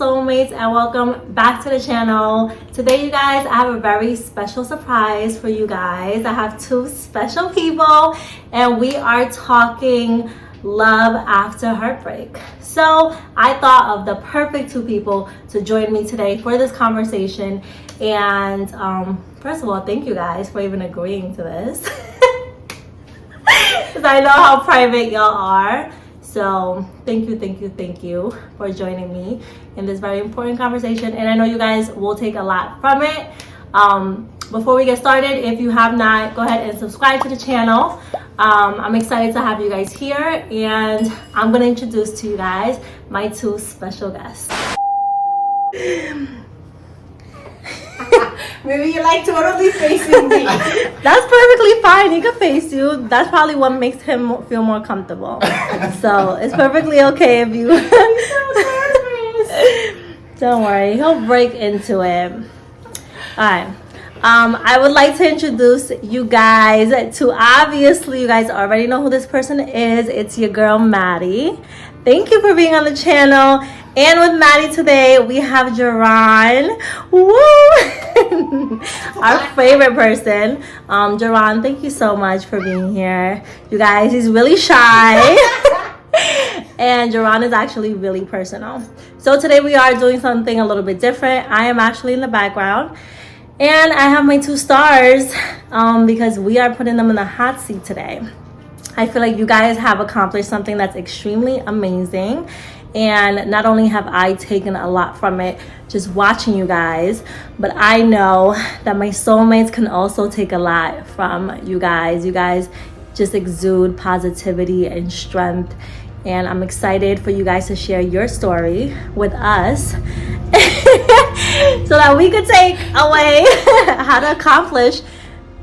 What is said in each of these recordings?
soulmates, and welcome back to the channel. Today, you guys, I have a very special surprise for you guys. I have two special people, and we are talking love after heartbreak. So I thought of the perfect two people to join me today for this conversation. And first of all, thank you guys for even agreeing to this, because I know how private y'all are. So thank you for joining me in this very important conversation. And I know you guys will take a lot from it. Before we get started, if you have not, go ahead and subscribe to the channel. I'm excited to have you guys here, and I'm gonna introduce to you guys my two special guests. Maybe you're like totally facing me. That's perfectly fine. He can face you. That's probably what makes him feel more comfortable. So it's perfectly okay if you. I'm so nervous. Don't worry, he'll break into it. Alright. I would like to introduce you guys to, obviously you guys already know who this person is. It's your girl Maddie. Thank you for being on the channel. And with Maddie today, we have Jaron. Woo! Our favorite person. Jaron, thank you so much for being here. You guys, he's really shy. And Jaron is actually really personal. So today we are doing something a little bit different. I am actually in the background. And I have my two stars because we are putting them in the hot seat today. I feel like you guys have accomplished something that's extremely amazing. And not only have I taken a lot from it just watching you guys, but I know that my soulmates can also take a lot from you guys. You guys just exude positivity and strength. And I'm excited for you guys to share your story with us so that we could take away how to accomplish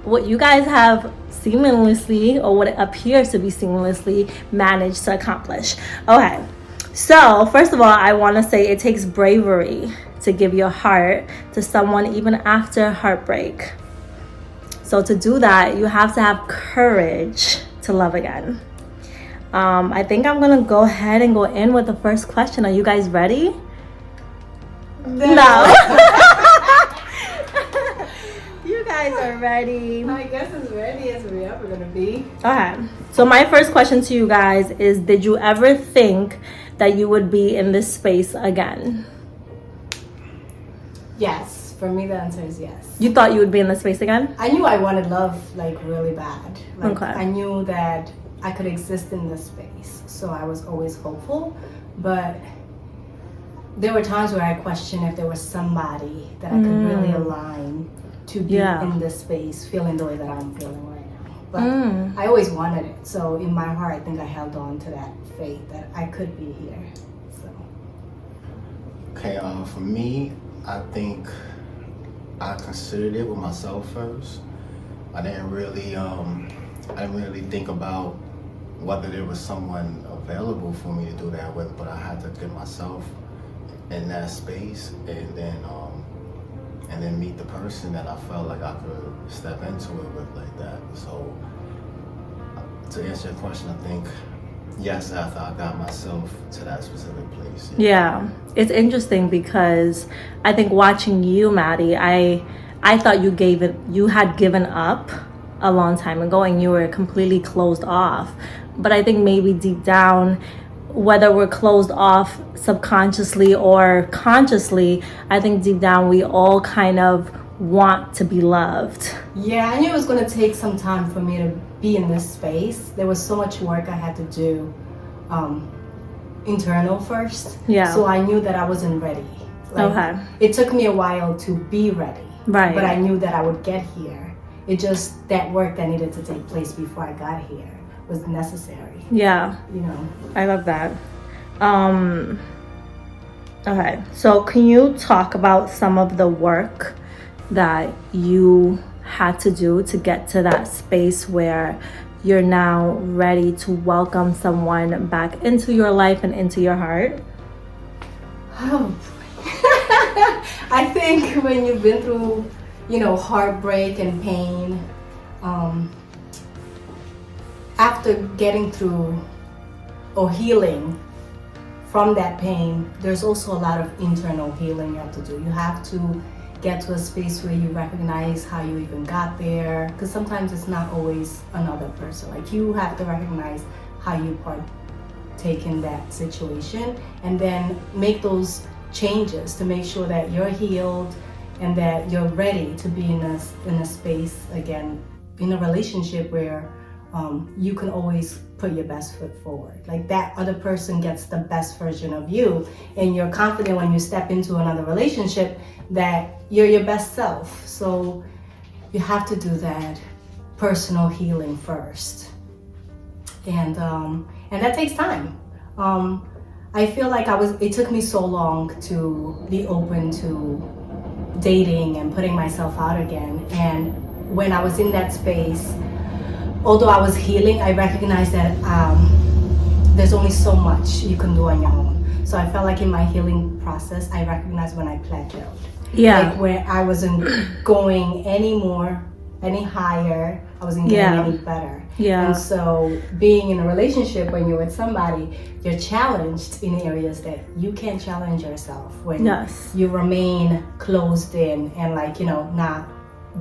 what you guys have seamlessly, or what it appears to be seamlessly, managed to accomplish. Okay. So, first of all, I want to say it takes bravery to give your heart to someone even after heartbreak. So to do that, you have to have courage to love again. I think I'm going to go ahead and go in with the first question. Are you guys ready? No. You guys are ready. I guess as ready as we're ever going to be. Okay. So my first question to you guys is, did you ever think that you would be in this space again? Yes. For me, the answer is yes. You thought you would be in this space again? I knew I wanted love like really bad. Like, Okay. I knew that I could exist in this space. So I was always hopeful. But there were times where I questioned if there was somebody that I could really align to be in this space, feeling the way that I'm feeling right now. But I always wanted it. So in my heart, I think I held on to that faith that I could be here. So. Okay, for me, I think I considered it with myself first. I didn't really think about whether there was someone available for me to do that with, but I had to get myself in that space and then meet the person that I felt like I could step into it with like that. So to answer your question, I think yes, after I got myself to that specific place. Yeah. It's interesting because I think watching you, Maddie, I thought you had given up a long time ago and you were completely closed off. But I think maybe deep down, whether we're closed off subconsciously or consciously, I think deep down we all kind of want to be loved. Yeah, I knew it was going to take some time for me to be in this space. There was so much work I had to do internal first. Yeah. So I knew that I wasn't ready. Okay. It took me a while to be ready. Right. But I knew that I would get here. It just, that work that needed to take place before I got here was necessary. Yeah. You know. I love that. Okay. So can you talk about some of the work that you had to do to get to that space where you're now ready to welcome someone back into your life and into your heart? Oh boy. I think when you've been through, heartbreak and pain, after getting through or healing from that pain, there's also a lot of internal healing you have to do. You have to get to a space where you recognize how you even got there, because sometimes it's not always another person. Like, you have to recognize how you partake in that situation, and then make those changes to make sure that you're healed and that you're ready to be in a space again, in a relationship where you can always put your best foot forward. Like, that other person gets the best version of you, and you're confident when you step into another relationship that you're your best self. So you have to do that personal healing first, and that takes time. I feel like it took me so long to be open to dating and putting myself out again. And when I was in that space, although I was healing, I recognized that there's only so much you can do on your own. So I felt like in my healing process, I recognized when I plateaued. Yeah. Like, where I wasn't going any higher, I wasn't getting any better. Yeah. And so being in a relationship when you're with somebody, you're challenged in areas that you can't challenge yourself when you remain closed in and, like, not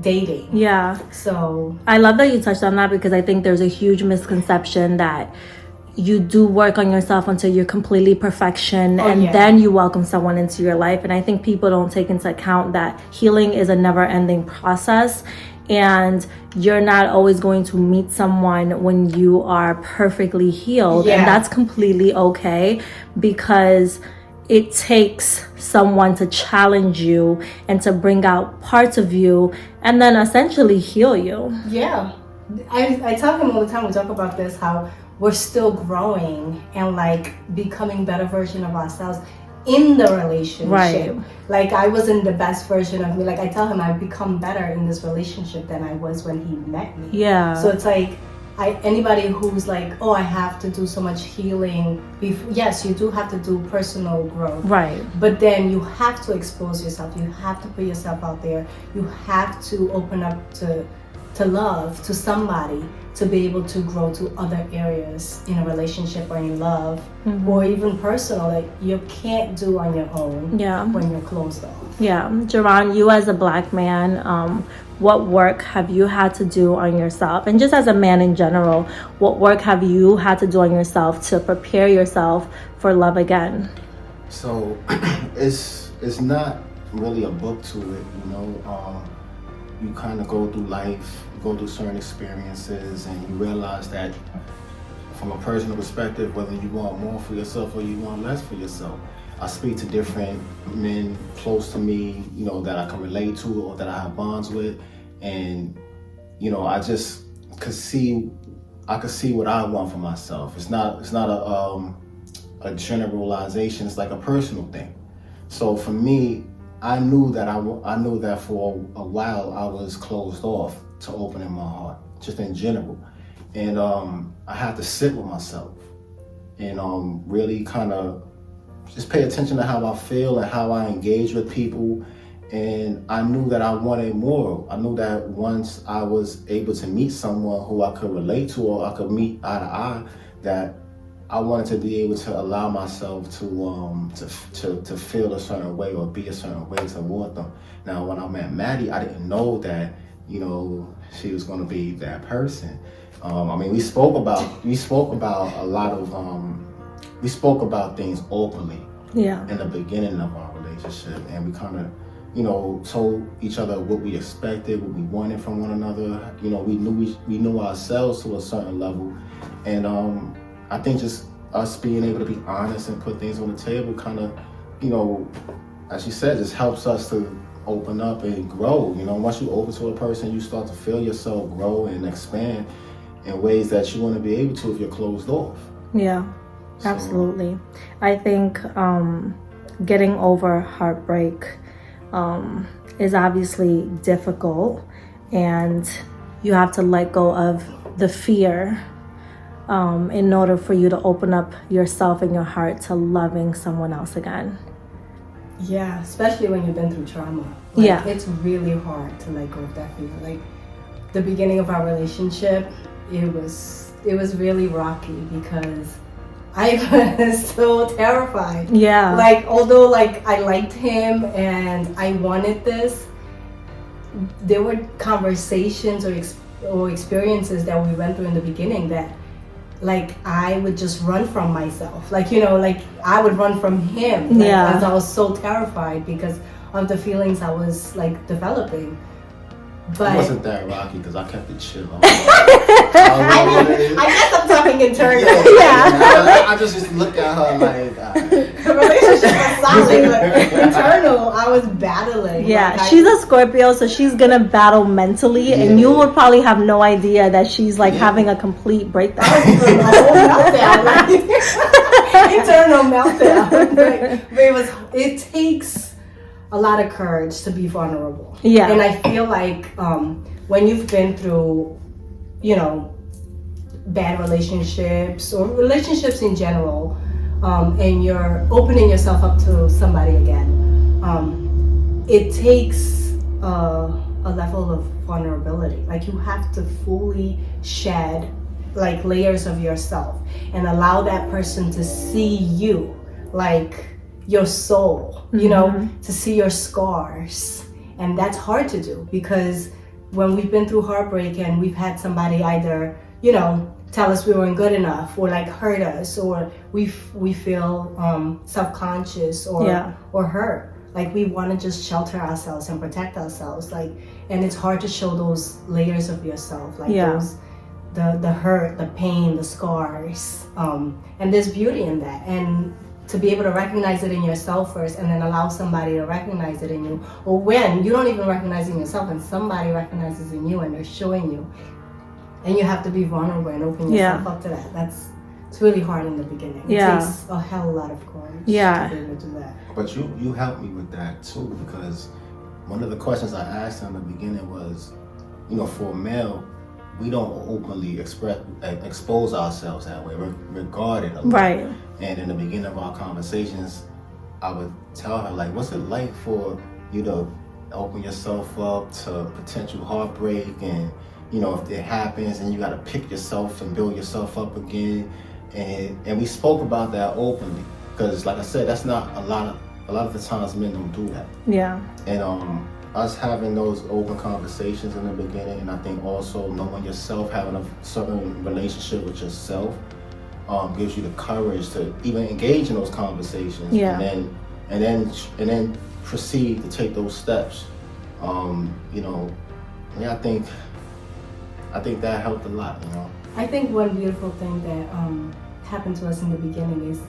dating. Yeah. So I love that you touched on that, because I think there's a huge misconception that you do work on yourself until you're completely perfection, then you welcome someone into your life. And I think people don't take into account that healing is a never-ending process, and you're not always going to meet someone when you are perfectly healed. And that's completely okay, because it takes someone to challenge you and to bring out parts of you and then essentially heal you. Yeah. I tell him all the time, we talk about this, how we're still growing and, like, becoming better version of ourselves in the relationship. Right. Like, I wasn't the best version of me. Like, I tell him I've become better in this relationship than I was when he met me. Yeah. So it's like, anybody who's like, oh, I have to do so much healing. Yes, you do have to do personal growth. Right. But then you have to expose yourself. You have to put yourself out there. You have to open up to love, to somebody, to be able to grow to other areas in a relationship or in love, or even personal, that you can't do on your own when you're closed off. Yeah. Jaron, you as a Black man, what work have you had to do on yourself? And just as a man in general, what work have you had to do on yourself to prepare yourself for love again? So it's not really a book to it, you kind of go through life, you go through certain experiences, and you realize that from a personal perspective, whether you want more for yourself or you want less for yourself. I speak to different men close to me, that I can relate to or that I have bonds with, and I just could see what I want for myself. It's not a generalization. It's like a personal thing. So for me, I knew that for a while I was closed off to opening my heart, just in general, and I had to sit with myself and really kind of just pay attention to how I feel and how I engage with people. And I knew that I wanted more. I knew that once I was able to meet someone who I could relate to or I could meet eye to eye, that I wanted to be able to allow myself to feel a certain way or be a certain way toward them. Now, when I met Maddie, I didn't know that she was going to be that person. We spoke about a lot of we spoke about things openly in the beginning of our relationship, and we kind of told each other what we expected, what we wanted from one another. We knew ourselves to a certain level, and I think just us being able to be honest and put things on the table kind of, as you said, just helps us to open up and grow. Once you open to a person, you start to feel yourself grow and expand in ways that you want to be able to if you're closed off. Yeah, absolutely. I think getting over heartbreak is obviously difficult, and you have to let go of the fear in order for you to open up yourself and your heart to loving someone else again. Yeah, especially when you've been through trauma. It's really hard to let go of that fear. Like, the beginning of our relationship, it was really rocky because I was so terrified. Yeah. Like, although like I liked him and I wanted this, there were conversations or experiences that we went through in the beginning that like I would just run from myself. Like, you know, like I would run from him. Like, Yeah. as I was so terrified because of the feelings I was like developing. But It wasn't that rocky because I kept it chill. I guess I'm talking internally. I just look at her like. The relationship was solid, but internal, I was battling. Yeah, Like, she's a Scorpio, so she's gonna battle mentally, and you would probably have no idea that she's like having a complete breakdown. a whole meltdown, like, internal meltdown. But it takes a lot of courage to be vulnerable. Yeah. And I feel like when you've been through, you know, bad relationships or relationships in general, and you're opening yourself up to somebody again, it takes a level of vulnerability. Like you have to fully shed like layers of yourself and allow that person to see you, like your soul, you know, to see your scars. And that's hard to do because when we've been through heartbreak and we've had somebody either, you know, tell us we weren't good enough or like hurt us, or we feel self-conscious or hurt, like we want to just shelter ourselves and protect ourselves, like, and it's hard to show those layers of yourself, like those the hurt, the pain, the scars, and there's beauty in that. And to be able to recognize it in yourself first and then allow somebody to recognize it in you, or when you don't even recognize it in yourself and somebody recognizes in you and they're showing you, and you have to be vulnerable and open yourself up to that. It's really hard in the beginning. It takes a hell of a lot of courage to be able to do that. But you helped me with that too, because one of the questions I asked in the beginning was, you know, for a male, we don't openly expose ourselves that way. We're regarded a lot. Right. And in the beginning of our conversations, I would tell her, like, what's it like for you to open yourself up to potential heartbreak, and you know, if it happens and you got to pick yourself and build yourself up again. And we spoke about that openly, because like I said, that's not a lot of the times men don't do that. Yeah. And us having those open conversations in the beginning, and I think also knowing yourself, having a certain relationship with yourself, gives you the courage to even engage in those conversations. Yeah. And then proceed to take those steps. You know, yeah, I think that helped a lot, you know. I think one beautiful thing that happened to us in the beginning is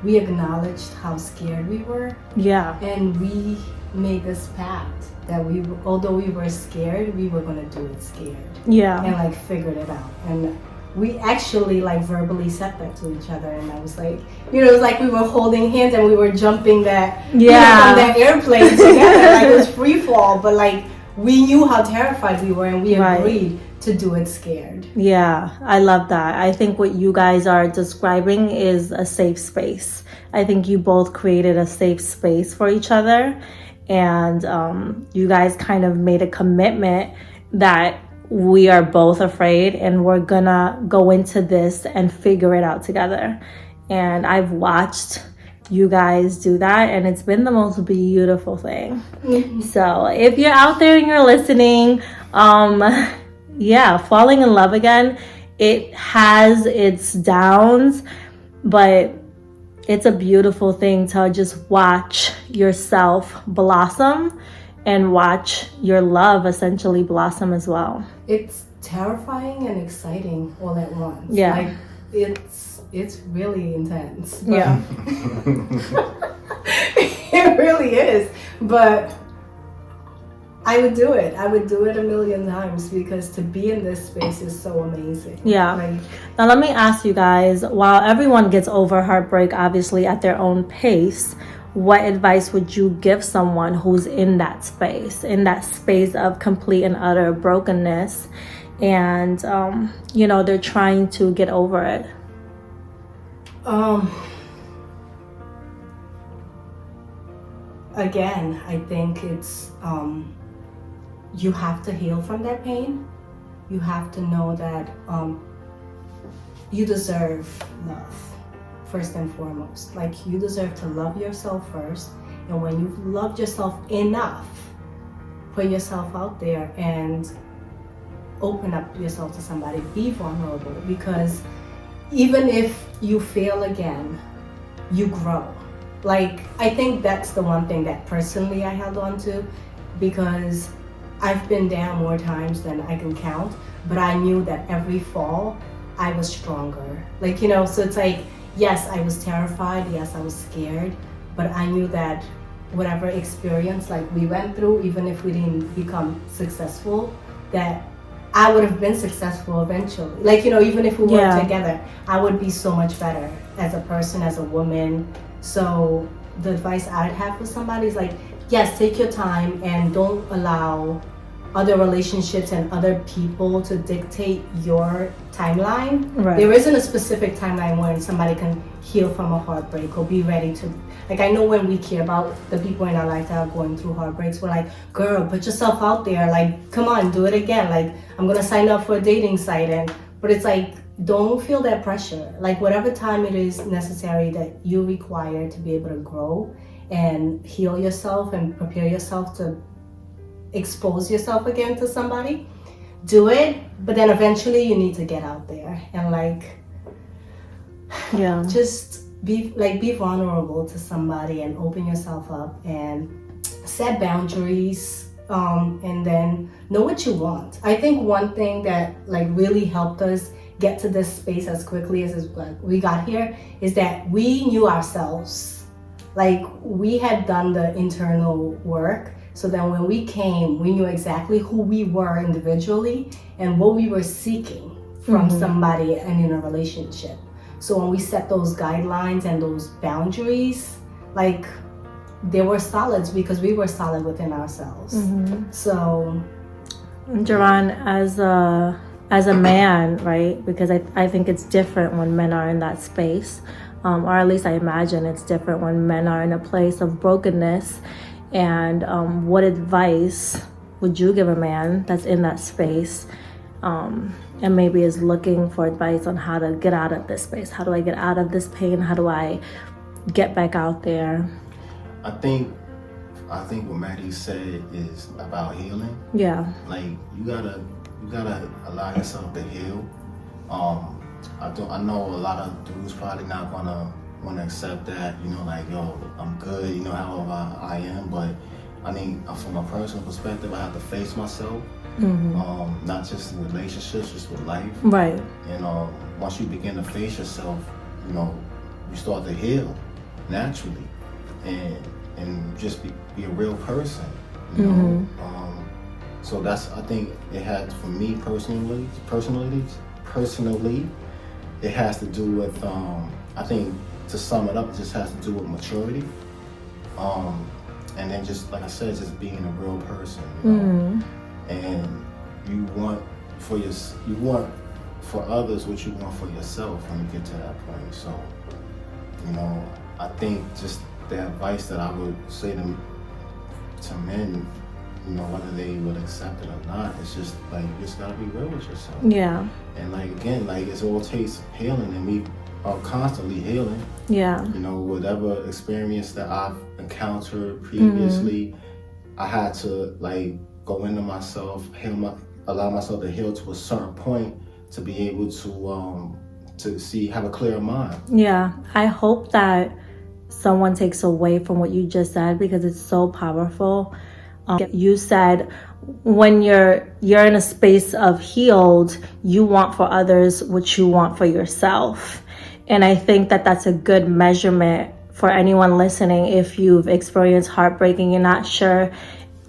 we acknowledged how scared we were. Yeah. And we made this pact that although we were scared, we were gonna do it scared. Yeah. And like figured it out. And we actually like verbally said that to each other, and I was like, you know, it was like we were holding hands and we were jumping that, you know, from that airplane together. Like it was free fall, but like we knew how terrified we were, and we agreed to do it scared. Yeah, I love that. I think what you guys are describing is a safe space. I think you both created a safe space for each other, and you guys kind of made a commitment that we are both afraid and we're gonna go into this and figure it out together. And I've watched you guys do that, and it's been the most beautiful thing. So if you're out there and you're listening, falling in love again, it has its downs, but it's a beautiful thing to just watch yourself blossom and watch your love essentially blossom as well. It's terrifying and exciting all at once. Yeah. Like it's really intense. But Yeah. it really is. But I would do it. I would do it a million times, because to be in this space is so amazing. Yeah. Like, now let me ask you guys, while everyone gets over heartbreak obviously at their own pace, what advice would you give someone who's in that space of complete and utter brokenness, and you know, they're trying to get over it? Again, I think it's you have to heal from that pain. You have to know that you deserve love. first and foremost. Like, you deserve to love yourself first. And when you've loved yourself enough, put yourself out there and open up yourself to somebody. Be vulnerable, because even if you fail again, you grow. Like, I think that's the one thing that personally I held on to, because I've been down more times than I can count, but I knew that every fall I was stronger. Like, you know, so it's like, yes, I was terrified, yes, I was scared, but I knew that whatever experience like we went through, even if we didn't become successful, that I would have been successful eventually. Like, you know, even if we weren't together, I would be so much better as a person, as a woman. So the advice I'd have for somebody is like, yes, take your time and don't allow other relationships and other people to dictate your timeline. Right. There isn't a specific timeline when somebody can heal from a heartbreak or be ready to, like, I know when we care about the people in our life that are going through heartbreaks, we're like, girl, put yourself out there, like, come on, do it again. Like, I'm gonna sign up for a dating site, but it's like, don't feel that pressure. Like, whatever time it is necessary that you require to be able to grow and heal yourself and prepare yourself to expose yourself again to somebody, do it. But then eventually you need to get out there and like, just be vulnerable to somebody and open yourself up and set boundaries, and then know what you want. I think one thing that like really helped us get to this space as quickly as we got here is that we knew ourselves. Like, we had done the internal work, so then when we came, we knew exactly who we were individually and what we were seeking from somebody and in a relationship. So when we set those guidelines and those boundaries, like, they were solid because we were solid within ourselves. So, Jaron, as a man, right? Because I think it's different when men are in that space, or at least I imagine it's different when men are in a place of brokenness. And what advice would you give a man that's in that space, and maybe is looking for advice on how to get out of this space? How do I get out of this pain? How do I get back out there? I think what Maddie said is about healing. Yeah. Like, you gotta allow yourself to heal. I know a lot of dudes probably not gonna want to accept that, you know, like, yo, I'm good, you know, however I am. But I mean, from a personal perspective, I have to face myself. Not just in relationships, just with life. Right. And once you begin to face yourself, you know, you start to heal naturally, and just be a real person, you know. So that's, I think it had, for me personally, it has to do with, I think, to sum it up, it just has to do with maturity, and then just, like I said, just being a real person, you know? And you want for others what you want for yourself when you get to that point. So, you know, I think just the advice that I would say to men, you know, whether they would accept it or not, it's just like, you just gotta be real with yourself. Yeah. And like, again, like, it all takes healing, and we are constantly healing. Yeah. You know, whatever experience that I've encountered previously, I had to like go into myself, allow myself to heal to a certain point to be able to have a clear mind. Yeah. I hope that someone takes away from what you just said, because it's so powerful. You said when you're in a space of healed, you want for others what you want for yourself. And I think that that's a good measurement for anyone listening. If you've experienced heartbreak and you're not sure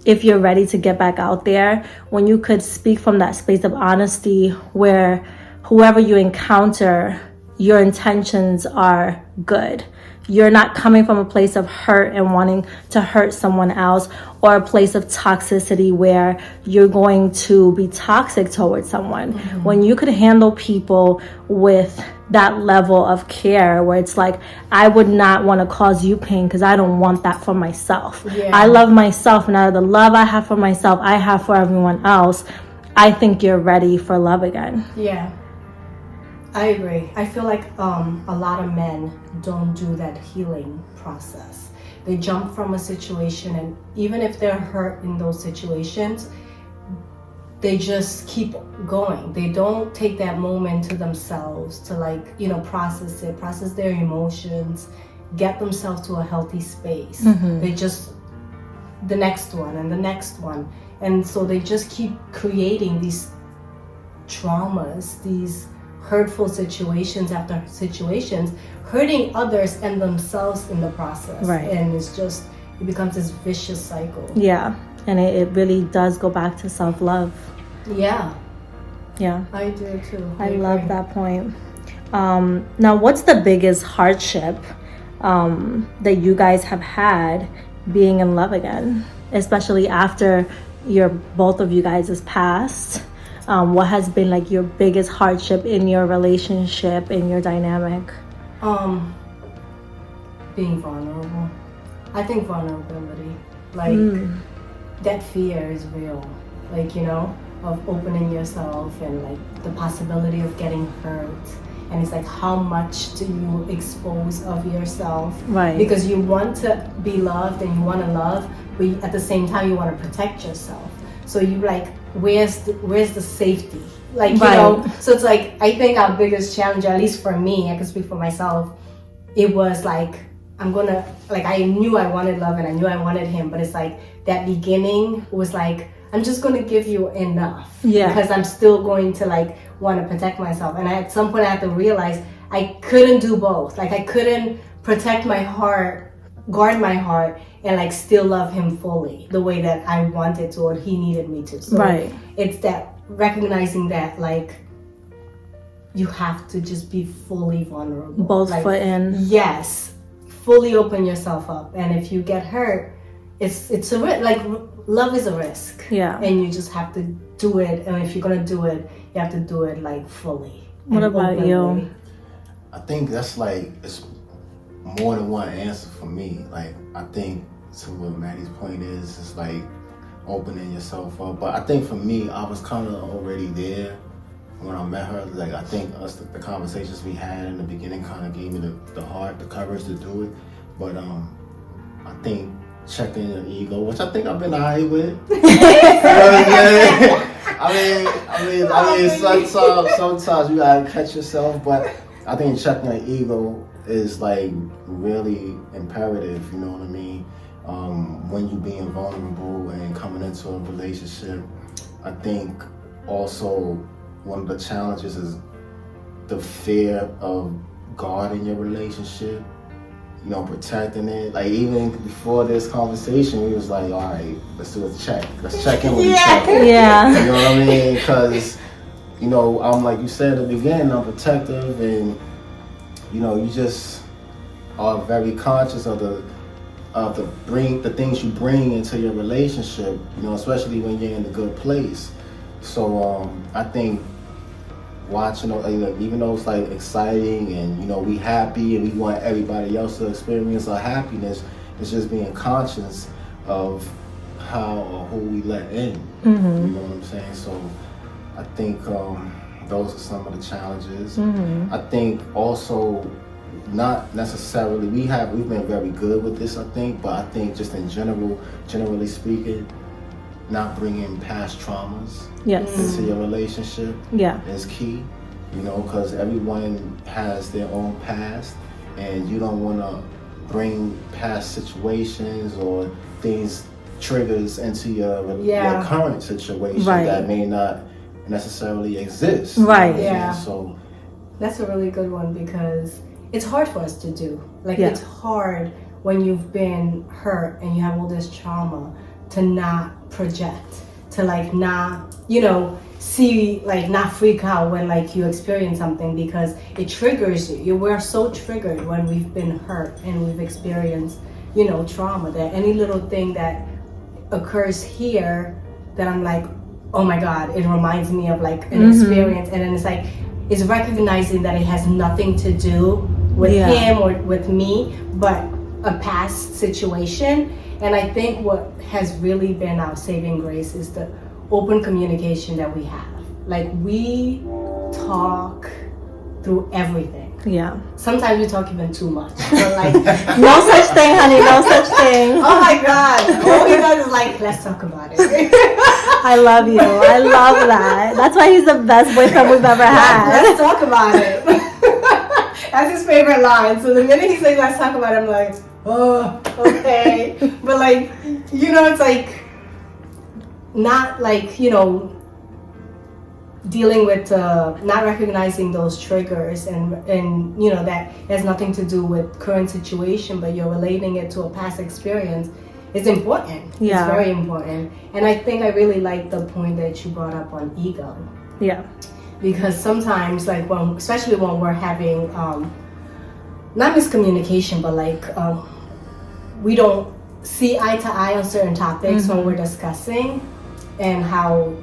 if you're ready to get back out there, when you could speak from that space of honesty where whoever you encounter, your intentions are good. You're not coming from a place of hurt and wanting to hurt someone else, or a place of toxicity where you're going to be toxic towards someone. When you could handle people with that level of care, where it's like, I would not want to cause you pain because I don't want that for myself. I love myself, and out of the love I have for myself, I have for everyone else. I think you're ready for love again. Yeah. I agree. I feel like a lot of men don't do that healing process. They jump from a situation, and even if they're hurt in those situations, they just keep going. They don't take that moment to themselves to process it, process their emotions, get themselves to a healthy space. They just, the next one and the next one. And so they just keep creating these traumas, these hurtful situations after situations, hurting others and themselves in the process. Right. And it becomes this vicious cycle. Yeah. And it really does go back to self-love. Yeah. Yeah. I do too. I love that point. Now, what's the biggest hardship that you guys have had being in love again, especially after both of you guys has passed? What has been like your biggest hardship in your relationship, in your dynamic? Being vulnerable. I think vulnerability, that fear is real. Of opening yourself and the possibility of getting hurt. And it's how much do you expose of yourself? Right. Because you want to be loved and you want to love, but at the same time you want to protect yourself. So you where's the safety? You know, so it's I think our biggest challenge, at least for me, I can speak for myself, it was I knew I wanted love and I knew I wanted him, but it's that beginning was I'm just going to give you enough. Yeah. Because I'm still going to want to protect myself. And at some point I had to realize I couldn't do both. I couldn't protect my heart, guard my heart, and still love him fully the way that I wanted to or he needed me to. So right. It's that recognizing that you have to just be fully vulnerable. Both foot in. Yes. Fully open yourself up. And if you get hurt, it's a risk. Love is a risk. Yeah. And you just have to do it. And if you're going to do it, you have to do it fully. What about openly. you? I think that's it's more than one answer for me. I think to what Maddie's point is, it's opening yourself up. But I think for me, I was kind of already there when I met her. I think the conversations we had in the beginning kind of gave me the heart, the courage to do it. But I think checking your ego, which I think I've been alright with. Sometimes you gotta catch yourself, but I think checking your ego is really imperative. You know what I mean? When you being vulnerable and coming into a relationship, I think also one of the challenges is the fear of guarding your relationship. Protecting it. Even before this conversation, we was all right, let's do a check. Let's check in with each other. Yeah. You know what I mean? Because, I'm like you said at the beginning, I'm protective, and, you just are very conscious of the things you bring into your relationship, especially when you're in a good place. So I think watching, even though it's exciting and we happy and we want everybody else to experience our happiness, it's just being conscious of how or who we let in. You know what I'm saying? So I think those are some of the challenges. I think also not necessarily we've been very good with this, I think, but I think just in generally speaking, not bringing past traumas into your relationship is key, because everyone has their own past, and you don't want to bring past situations or triggers into your current situation that may not necessarily exist. Right. Yeah. So that's a really good one, because it's hard for us to do. It's hard when you've been hurt and you have all this trauma to not project, to not, see, not freak out when you experience something, because it triggers you. We're so triggered when we've been hurt and we've experienced, trauma, that any little thing that occurs here that I'm oh my God, it reminds me of an experience. And then it's recognizing that it has nothing to do with him or with me, but a past situation. And I think what has really been our saving grace is the open communication that we have. We talk through everything. Yeah. Sometimes we talk even too much. But like, No such thing, honey. No such thing. oh my God. All he does is like, let's talk about it. I love you. I love that. That's why he's the best boyfriend we've ever had. Let's talk about it. That's his favorite line. So the minute he says let's talk about it, I'm like, oh, okay. But like, you know, it's like not like, you know, dealing with not recognizing those triggers and you know that has nothing to do with current situation, but you're relating it to a past experience. It's important. Yeah. It's very important. And I think I really like the point that you brought up on ego. Yeah. Because sometimes, like, when, especially when we're having not miscommunication, but like we don't see eye to eye on certain topics when we're discussing, and how,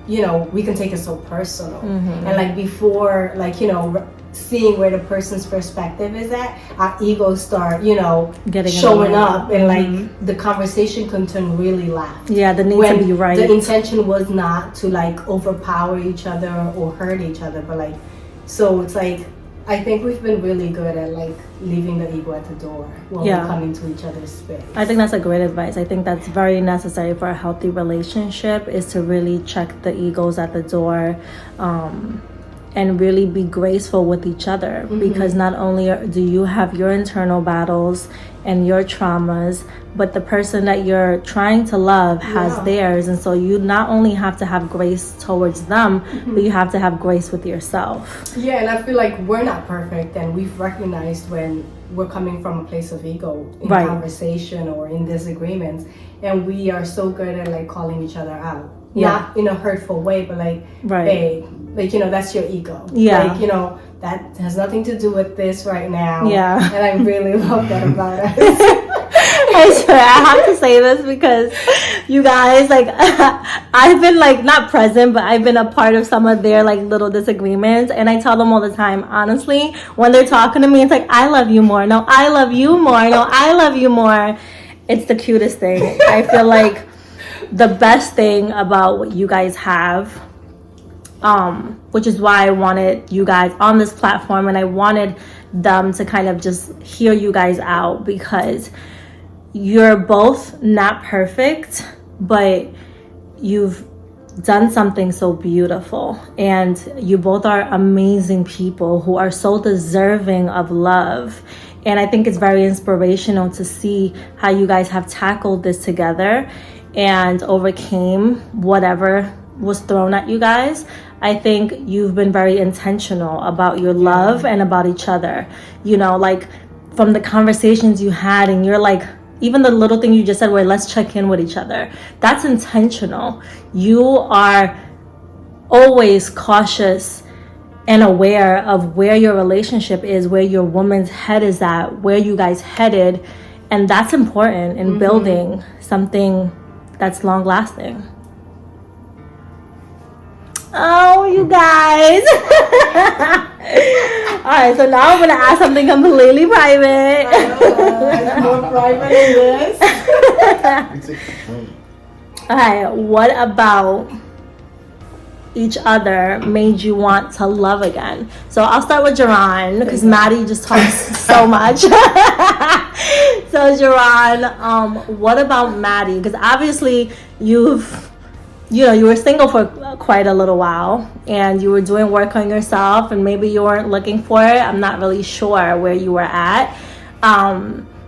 you know, we can take it so personal. And like before, like, you know, seeing where the person's perspective is at, our egos start, you know, showing up, and like the conversation can turn really loud. Yeah, the need when to be right. The intention was not to like overpower each other or hurt each other, but like, so it's like, I think we've been really good at like leaving the ego at the door when we're coming to each other's space. I think that's a great advice. I think that's very necessary for a healthy relationship, is to really check the egos at the door, and really be graceful with each other, because not only do you have your internal battles and your traumas, but the person that you're trying to love has theirs, and so you not only have to have grace towards them, but you have to have grace with yourself. Yeah, and I feel like we're not perfect, and we've recognized when we're coming from a place of ego in conversation or in disagreements, and we are so good at like calling each other out. Not in a hurtful way, but like, hey, like, you know, that's your ego. Like, you know, that has nothing to do with this right now. And I really love that about us. I swear, I have to say this because you guys, like, I've been like not present, but I've been a part of some of their like little disagreements, and I tell them all the time, honestly, when they're talking to me, it's like, I love you more. No, I love you more. No, I love you more. It's the cutest thing. I feel like the best thing about what you guys have, which is why I wanted you guys on this platform, and I wanted them to kind of just hear you guys out, because you're both not perfect, but you've done something so beautiful, and you both are amazing people who are so deserving of love. And I think it's very inspirational to see how you guys have tackled this together and overcame whatever was thrown at you guys. I think you've been very intentional about your love and about each other. You know, like from the conversations you had, and you're like, even the little thing you just said where let's check in with each other, that's intentional. You are always cautious and aware of where your relationship is, where your woman's head is at, where you guys headed. And that's important in building something that's long lasting. Oh, you guys. All right, so now I'm gonna ask something completely private. I'm more private than this. All right, what about each other made you want to love again? So I'll start with Jaron, because Maddie just talks so much. So Jaron, what about Maddie? Because obviously you were single for quite a little while, and you were doing work on yourself, and maybe you weren't looking for it. I'm not really sure where you were at.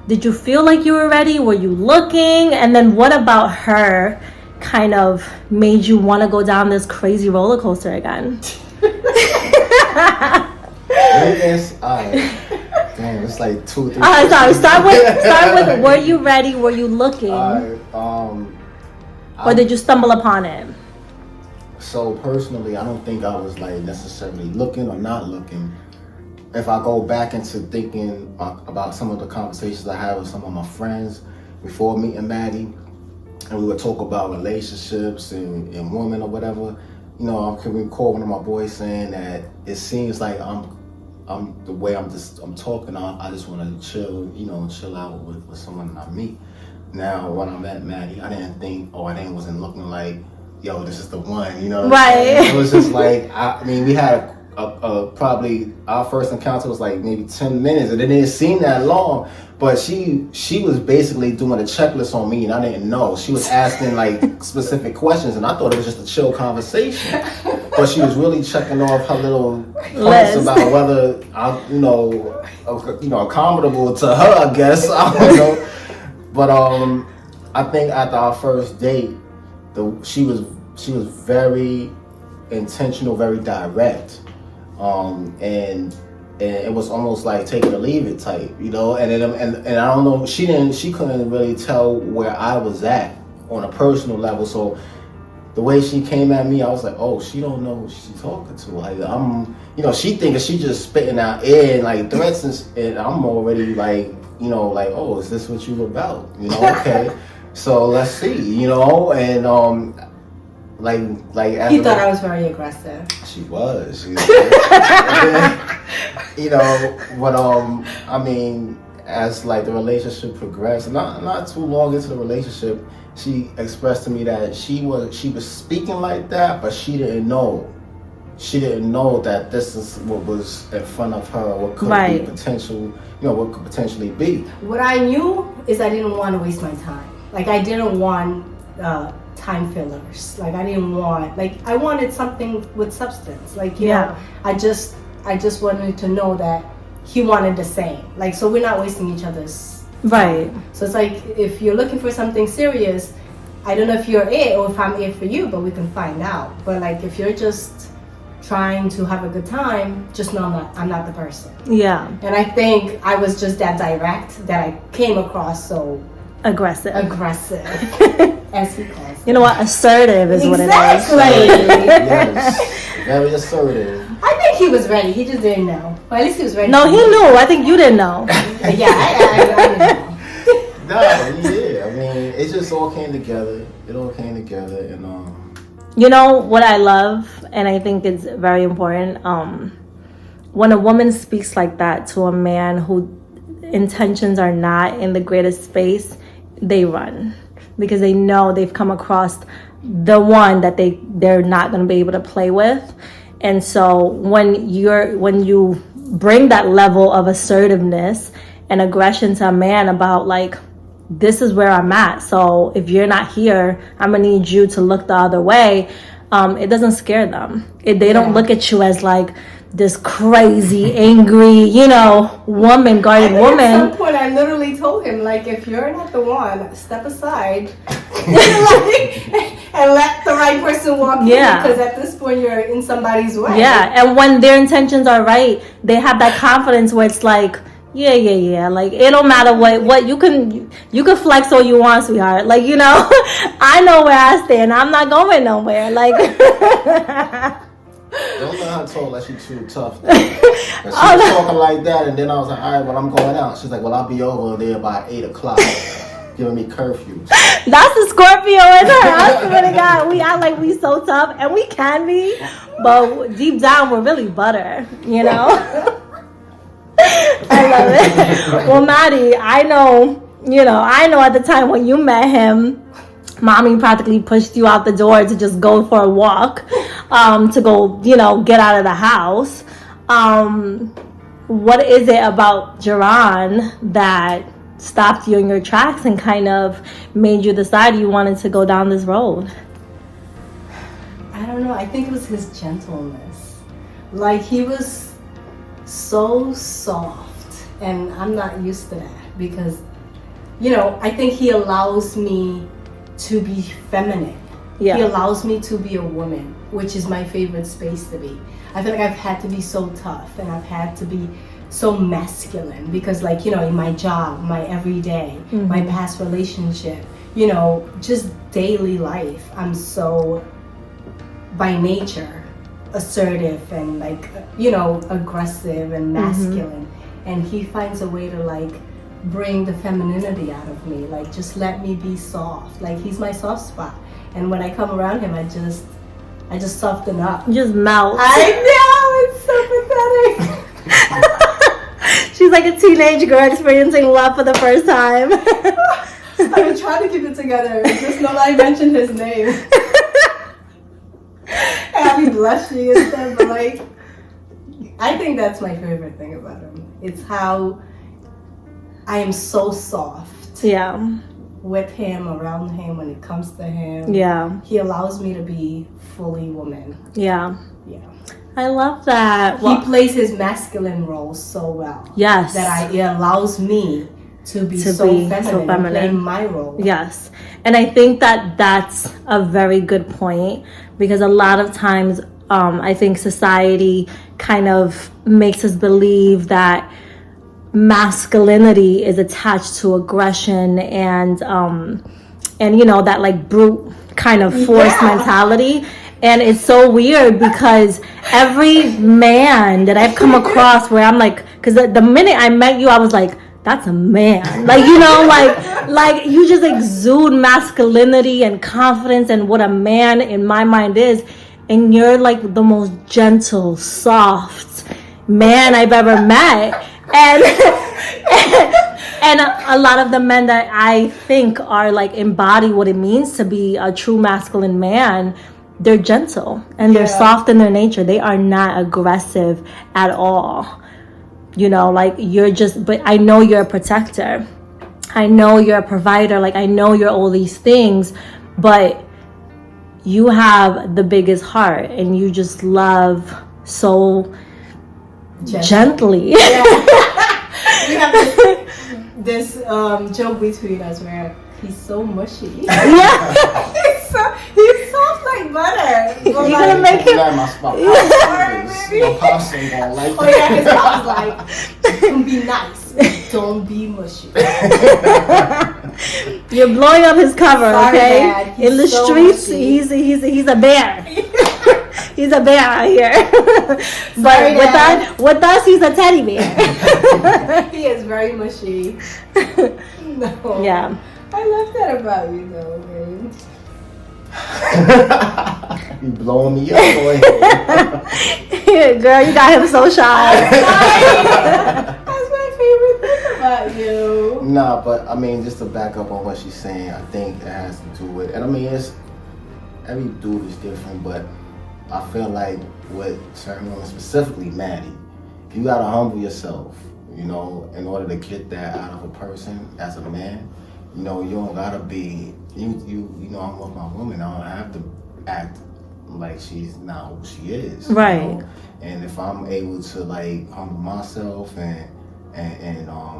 Did you feel like you were ready? Were you looking? And then what about her kind of made you want to go down this crazy roller coaster again? Damn, it's like 2 or 3. Sorry. Start with were you ready? Were you looking? Or did you stumble upon it? So personally, I don't think I was like necessarily looking or not looking. If I go back into thinking about some of the conversations I had with some of my friends before meeting Maddie, and we would talk about relationships and women or whatever, you know, I can recall one of my boys saying that it seems like I'm the way I'm talking, I just want to chill out with someone that I meet. Now, when I met Maddie, I wasn't looking like, yo, this is the one, you know? Right. It was just like, we had probably our first encounter was like maybe 10 minutes, and it didn't seem that long. But she was basically doing a checklist on me, and I didn't know. She was asking like specific questions, and I thought it was just a chill conversation. But she was really checking off her little points about whether I'm, accommodable to her. I guess I don't know. But I think after our first date, she was very intentional, very direct, and it was almost like take it or leave it type, and I don't know, she couldn't really tell where I was at on a personal level. So the way she came at me, I was like, oh, she don't know who she's talking to. Like she thinking she just spitting out air and like threats, and I'm already like, oh, is this what you about? Okay, so let's see, and like he thought I was very aggressive. She was. But I mean, as like the relationship progressed, not too long into the relationship, she expressed to me that she was speaking like that, but she didn't know that this is what was in front of her, what could be potential, what could potentially be. What I knew is I didn't want to waste my time. Like I didn't want time fillers. Like I didn't want, I wanted something with substance. I just wanted to know that he wanted the same. So we're not wasting each other's time. So it's like, if you're looking for something serious, I don't know if you're it or if I'm it for you, but we can find out. But if you're just trying to have a good time, just know I'm not the person. Yeah. And I think I was just that direct that I came across so aggressive. As he calls it. You know what? Assertive is what it is. Yes. Very assertive. I think he was ready. He just didn't know. Well, at least he was ready. No, he knew. I think you didn't know. Yeah, I didn't know. No, yeah. I mean, it just all came together. It all came together, and You know what I love, and I think it's very important. When a woman speaks like that to a man who intentions are not in the greatest space, they run, because they know they've come across the one that they're not going to be able to play with. And so when you bring that level of assertiveness and aggression to a man about this is where I'm at, so if you're not here, I'm gonna need you to look the other way, it doesn't scare them. They don't look at you as this crazy, angry, woman, guarded woman. At some point, I literally told him, if you're not the one, step aside and let the right person walk in. Because at this point, you're in somebody's way. Yeah, and when their intentions are right, they have that confidence where it's yeah. It don't matter what you can flex all you want, sweetheart. I know where I stand. I'm not going nowhere. Don't let her talk like she's too tough. She was talking like that, and then I was like, all right, well, I'm going out. She's like, well, I'll be over there by 8:00, giving me curfews. That's the Scorpio in her. I swear to God, we act like we so tough, and we can be, but deep down, we're really butter, I love it. Well, Maddie, I know at the time when you met him, Mommy practically pushed you out the door to just go for a walk, to go, get out of the house. What is it about Jaron that stopped you in your tracks and kind of made you decide you wanted to go down this road? I don't know. I think it was his gentleness. He was so soft, and I'm not used to that, because I think he allows me to be feminine. He allows me to be a woman, which is my favorite space to be. I feel like I've had to be so tough, and I've had to be so masculine, because in my job, my everyday, my past relationship, just daily life, I'm so by nature assertive and aggressive and masculine, and he finds a way to bring the femininity out of me, just let me be soft. He's my soft spot, and when I come around him, I just soften up. You just melt. I know, it's so pathetic. She's like a teenage girl experiencing love for the first time. I've been trying to keep it together, just know that I mentioned his name. And I'll be blushing and stuff, but I think that's my favorite thing about him. It's how I am so soft. Yeah. With him, around him, when it comes to him. Yeah. He allows me to be fully woman. Yeah. Yeah. I love that. He plays his masculine role so well. Yes. That it allows me to be so feminine and play my role. Yes. And I think that that's a very good point, because a lot of times I think society kind of makes us believe that masculinity is attached to aggression and you know, that like brute kind of force mentality. And it's so weird because every man that I've come across where I'm like, because the minute I met you, I was like, that's a man. Like, you know, like you just exude masculinity and confidence and what a man in my mind is. And you're like the most gentle, soft man I've ever met. And and a lot of the men that I think are like embody what it means to be a true masculine man, they're gentle and they're soft in their nature. They are not aggressive at all. You know, like you're just, but I know you're a protector. I know you're a provider. Like I know you're all these things, but you have the biggest heart and you just love so gently. Yeah. We have this joke between us where he's so mushy. Yeah. he's soft like butter. You're gonna make him. My pops ain't gonna like Oh yeah, his mom's like, don't be nice, don't be mushy. You're blowing up his cover, Sorry, okay? Dad. In the so streets, mushy. he's a bear. He's a bear out here. But Sorry, with us, he's a teddy bear. He is very mushy. No. Yeah. I love that about you, though, babe. You blowing me up, boy. Girl, you got him so shy. That's my favorite thing about you. Nah, but I mean, just to back up on what she's saying, I think it has to do with, and I mean, it's every dude is different, but I feel like with certain women, specifically Maddie, you gotta humble yourself, you know, in order to get that out of a person as a man. You know, you don't gotta be, you know, I'm with my woman, I don't have to act like she's not who she is. Right. You know? And if I'm able to like humble myself and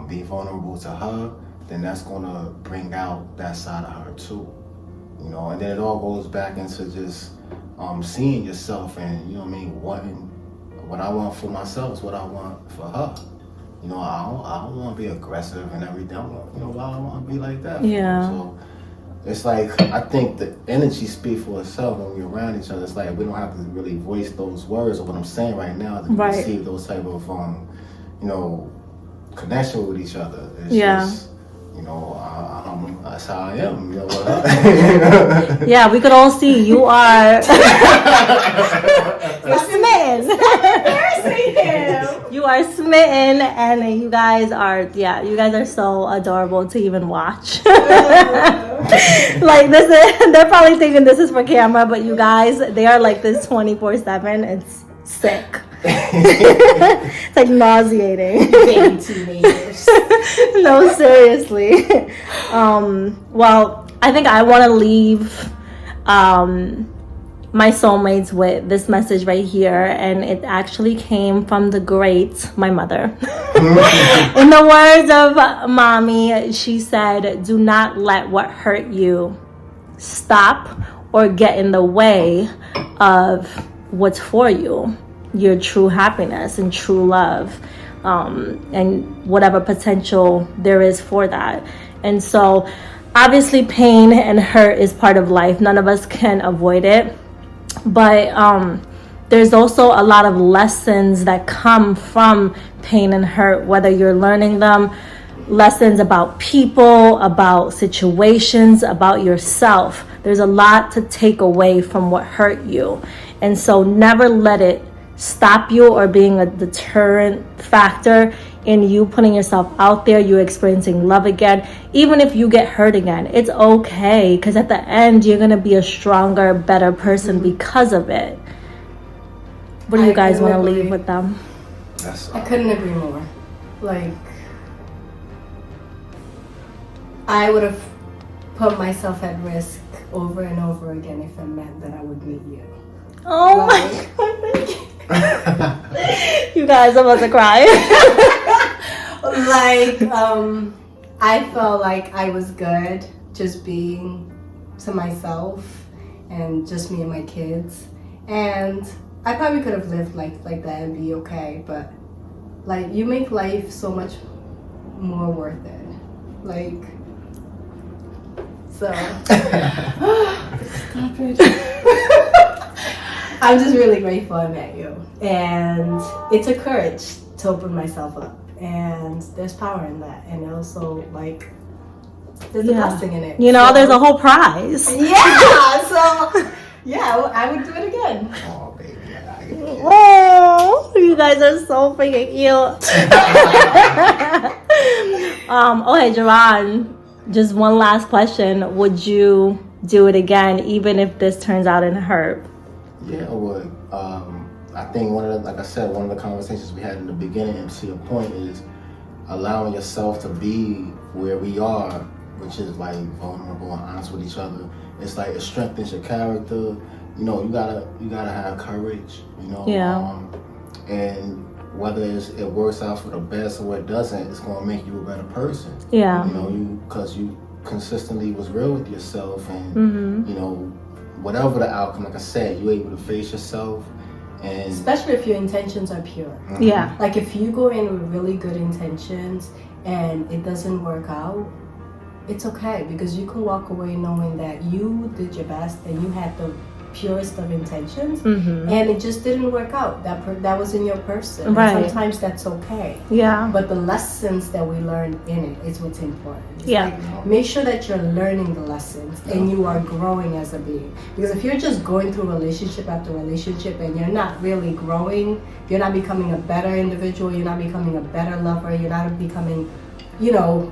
be vulnerable to her, then that's gonna bring out that side of her too. You know, and then it all goes back into just seeing yourself and, you know what I mean, wanting what I want for myself is what I want for her. You know, I don't want to be aggressive and everything. I want, you know, why I want to be like that. Yeah. So it's like, I think the energy speaks for itself when we're around each other. It's like we don't have to really voice those words or what I'm saying right now to receive those type of, you know, connection with each other. It's just, you know, that's how I am. You know what? Yeah, we could all see you are smitten. You are smitten, and you guys are so adorable to even watch. Like this is, they're probably thinking this is for camera, but you guys, they are like this 24/7. It's sick. It's like nauseating. Baby teenagers. No, seriously. Well, I think I want to leave my soulmates with this message right here, and it actually came from the great, my mother. In the words of mommy, she said, do not let what hurt you stop or get in the way of what's for you, your true happiness and true love, and whatever potential there is for that. And so obviously pain and hurt is part of life. None of us can avoid it. But there's also a lot of lessons that come from pain and hurt, whether you're learning them, lessons about people, about situations, about yourself. There's a lot to take away from what hurt you. And so never let it stop you or being a deterrent factor in you putting yourself out there, you experiencing love again. Even if you get hurt again, it's okay, because at the end you're gonna be a stronger, better person because of it. What do you guys want to leave with them? That's I couldn't agree more. Like, I would have put myself at risk over and over again if it meant that I would meet you. Oh my God. You guys, I'm about to cry. Like, I felt like I was good just being to myself and just me and my kids. And I probably could have lived like that and be okay, but like, you make life so much more worth it. Like, so stop it. I'm just really grateful I met you, and it took courage to open myself up, and there's power in that, and also like there's a blessing in it. You know, so, there's a whole prize. Yeah, so yeah, I would do it again. Oh, baby. I get it. Oh, you guys are so freaking cute. Okay, Jaron, just one last question. Would you do it again, even if this turns out in hurt? Yeah, I would. I think one of the conversations we had in the beginning, and to your point, is allowing yourself to be where we are, which is like vulnerable and honest with each other. It's like it strengthens your character. You know, you gotta have courage. You know. Yeah. And whether it works out for the best or it doesn't, it's gonna make you a better person. Yeah. You know, because you consistently was real with yourself, and you know, whatever the outcome, like I said, you're able to face yourself, and Especially if your intentions are pure. Yeah. Like, if you go in with really good intentions and it doesn't work out, it's okay, because you can walk away knowing that you did your best and you had the purest of intentions, and it just didn't work out. That wasn't your person. And Right. sometimes that's okay. Yeah. But the lessons that we learned in it is what's important. It's Yeah. like, make sure that you're learning the lessons and you are growing as a being. Because if you're just going through relationship after relationship and you're not really growing, you're not becoming a better individual, you're not becoming a better lover, you're not becoming, you know,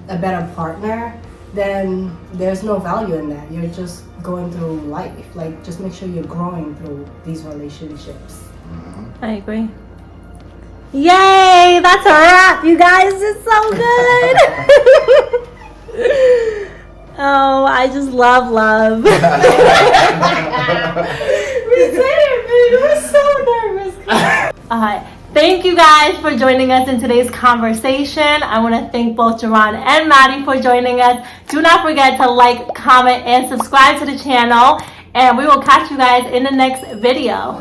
a better partner, then there's no value in that. You're just going through life. Like, just make sure you're growing through these relationships. I agree. Yay! That's a wrap, you guys. It's so good. Oh, I just love. We did it, baby. We're so nervous. All right. Thank you guys for joining us in today's conversation. I want to thank both Jaron and Maddie for joining us. Do not forget to like, comment, and subscribe to the channel. And we will catch you guys in the next video.